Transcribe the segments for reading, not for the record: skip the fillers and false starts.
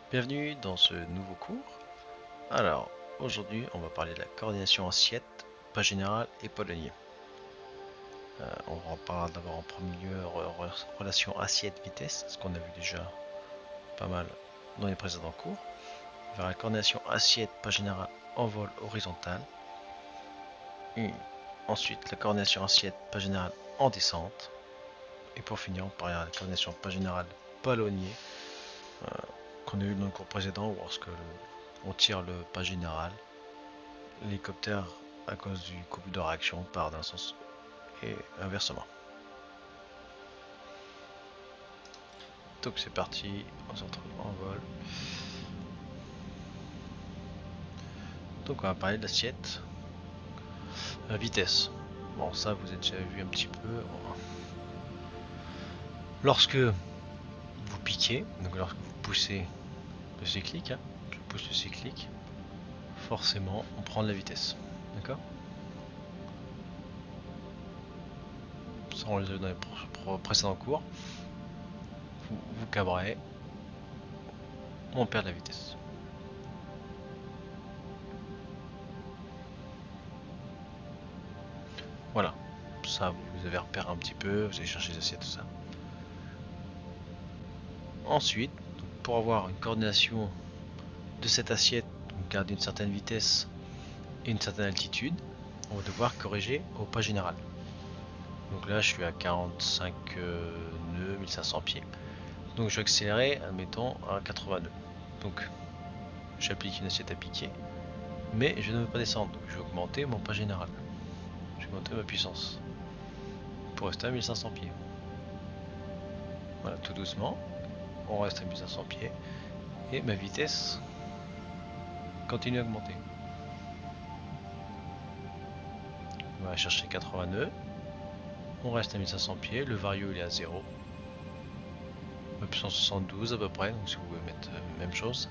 Bienvenue dans ce nouveau cours. Alors, aujourd'hui, on va parler de la coordination assiette, pas générale et polonais. On va parler d'abord en premier lieu relation assiette-vitesse, ce qu'on a vu déjà pas mal dans les précédents cours. Vers la coordination assiette, pas générale en vol horizontal. Et ensuite, la coordination assiette, pas générale en descente. Et pour finir, on parlera de la coordination pas générale palonnier qu'on a eu dans le cours précédent, lorsque on tire le pas général. L'hélicoptère, à cause du couple de réaction, part d'un sens et inversement. Donc c'est parti, on se retrouve en vol. Donc on va parler de l'assiette. Vitesse. Bon, ça vous avez déjà vu un petit peu. Lorsque vous piquez, donc lorsque vous poussez le cyclique, je pousse le cyclique, forcément on prend de la vitesse. D'accord? Ça on l'a vu dans les précédents cours. Vous cabrez, on perd de la vitesse. Voilà. Ça, vous avez repéré un petit peu, vous allez chercher les assiettes, tout ça. Ensuite, pour avoir une coordination de cette assiette, donc garder une certaine vitesse et une certaine altitude, on va devoir corriger au pas général. Donc là, je suis à 45 nœuds, 1500 pieds. Donc je vais accélérer, admettons, à 80 nœuds. Donc j'applique une assiette à piquer, mais je ne veux pas descendre. Donc je vais augmenter mon pas général. Je vais augmenter ma puissance pour rester à 1500 pieds. Voilà, tout doucement, on reste à 1500 pieds et ma vitesse continue à augmenter. On va chercher 80 nœuds. On reste à 1500 pieds, le vario il est à 0. Ma puissance 72 à peu près, donc si vous voulez mettre même chose.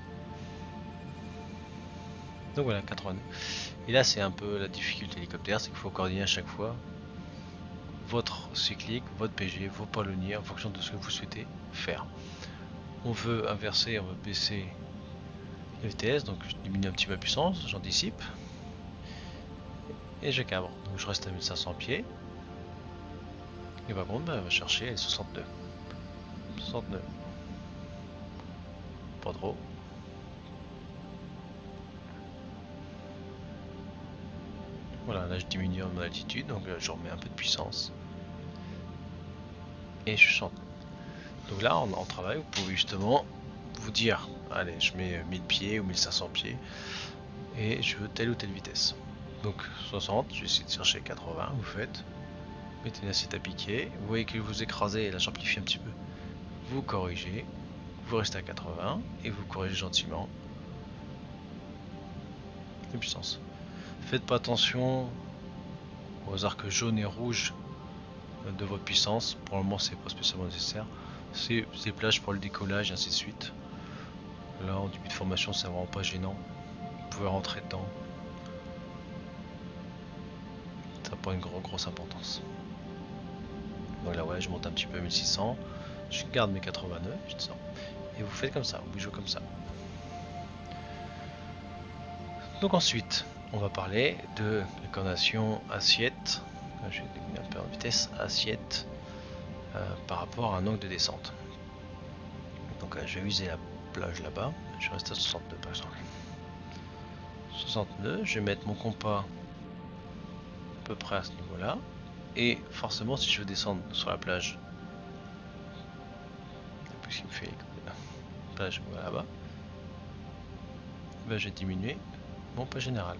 Donc voilà, 80 nœuds. Et là c'est un peu la difficulté hélicoptère, c'est qu'il faut coordonner à chaque fois votre cyclique, votre PG, vos palonniers en fonction de ce que vous souhaitez faire. On veut inverser, on veut baisser la vitesse, donc je diminue un petit peu ma puissance, j'anticipe. Et je cabre, donc je reste à 1500 pieds. Et par contre, on va chercher les 62. 69. Pas trop. Voilà, là je diminue mon altitude, donc je remets un peu de puissance. Et je chante. Donc là, en travail, vous pouvez justement vous dire, allez, je mets 1000 pieds ou 1500 pieds, et je veux telle ou telle vitesse. Donc 60, je vais essayer de chercher 80, vous faites, mettez une assiette à piquer, vous voyez que vous écrasez, et là j'amplifie un petit peu, vous corrigez, vous restez à 80, et vous corrigez gentiment la puissance. Faites pas attention aux arcs jaunes et rouges de votre puissance, pour le moment c'est pas spécialement nécessaire, c'est des plages pour le décollage et ainsi de suite. Là en début de formation c'est vraiment pas gênant, vous pouvez rentrer dedans, ça n'a pas une grosse importance. Donc là ouais, je monte un petit peu à 1600, je garde mes 80 nœuds, je descends. Et vous faites comme ça, vous jouez comme ça. Donc ensuite, on va parler de la coordination assiette, je vais diminuer un peu en vitesse, assiette par rapport à un angle de descente. Donc je vais user la plage là-bas, je reste à 62 par exemple. 62, je vais mettre mon compas à peu près à ce niveau-là. Et forcément, si je veux descendre sur la plage, puisqu'il me fait la plage là-bas, ben, je vais diminuer mon pas général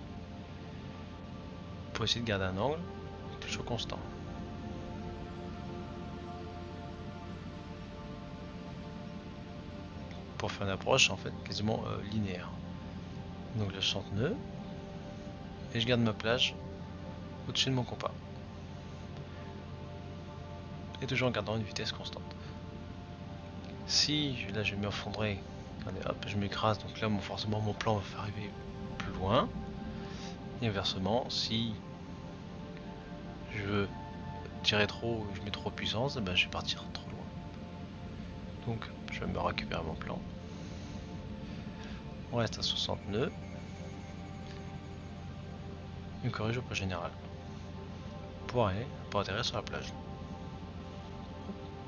pour essayer de garder un angle toujours constant. Pour faire une approche en fait quasiment linéaire. Donc là je chante nœud et je garde ma plage au-dessus de mon compas. Et toujours en gardant une vitesse constante. Si là je vais m'effondrer, hop, je m'écrase, donc là forcément mon plan va faire arriver plus loin. Et inversement, si je veux tirer trop ou je mets trop de puissance, je vais partir trop loin. Donc je vais me récupérer mon plan. On reste à 60 nœuds. Une corrige au pas général. Pour atterrir sur la plage.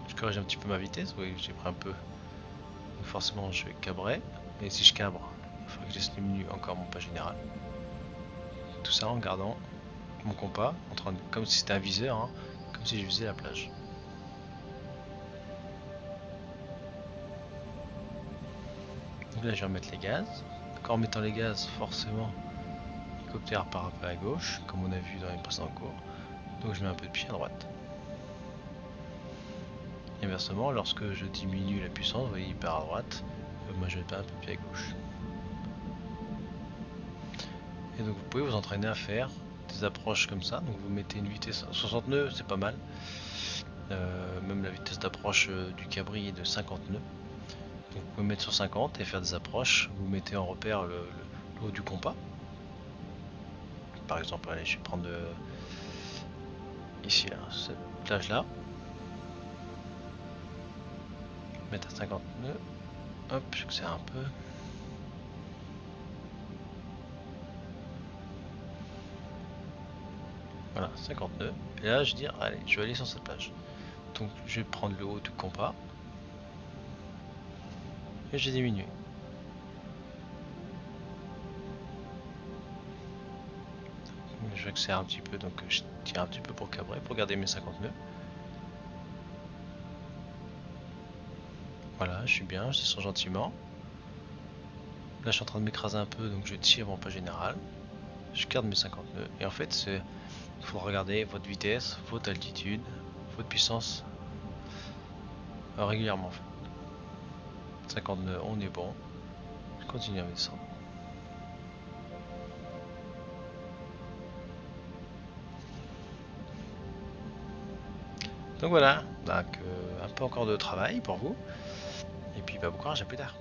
Je corrige un petit peu ma vitesse, oui, j'ai pris un peu. Donc forcément, je vais cabrer. Et si je cabre, il faudrait que je diminue encore mon pas général. Tout ça en gardant mon compas, comme si c'était un viseur, hein, comme si je visais la plage. Donc là, je vais remettre les gaz. En mettant les gaz, forcément, l'hélicoptère part un peu à gauche, comme on a vu dans les précédents cours. Donc je mets un peu de pied à droite. Et inversement, lorsque je diminue la puissance, vous voyez, il part à droite. Moi, je mets un peu de pied à gauche. Et donc vous pouvez vous entraîner à faire des approches comme ça. Donc vous mettez une vitesse à 60 nœuds, c'est pas mal. Même la vitesse d'approche du cabri est de 50 nœuds. Donc vous pouvez mettre sur 50 et faire des approches. Vous mettez en repère le haut du compas. Par exemple, allez, je vais prendre ici, là, cette plage là. Mettre à 50 nœuds. Hop, j'accélère un peu. Voilà, 50 nœuds. Et là, je vais dire, allez, je vais aller sur cette plage. Donc, je vais prendre le haut du compas. Et j'ai diminué. Je vais accélérer un petit peu, donc je tire un petit peu pour cabrer, pour garder mes 50 nœuds. Voilà, je suis bien, je descends gentiment. Là, je suis en train de m'écraser un peu, donc je tire mon pas général. Je garde mes 50 nœuds. Et en fait, il faut regarder votre vitesse, votre altitude, votre puissance régulièrement. En fait. 50 nœuds, on est bon. Je continue à me descendre. Donc voilà, donc, un peu encore de travail pour vous. Et puis bah, bon courage, à plus tard.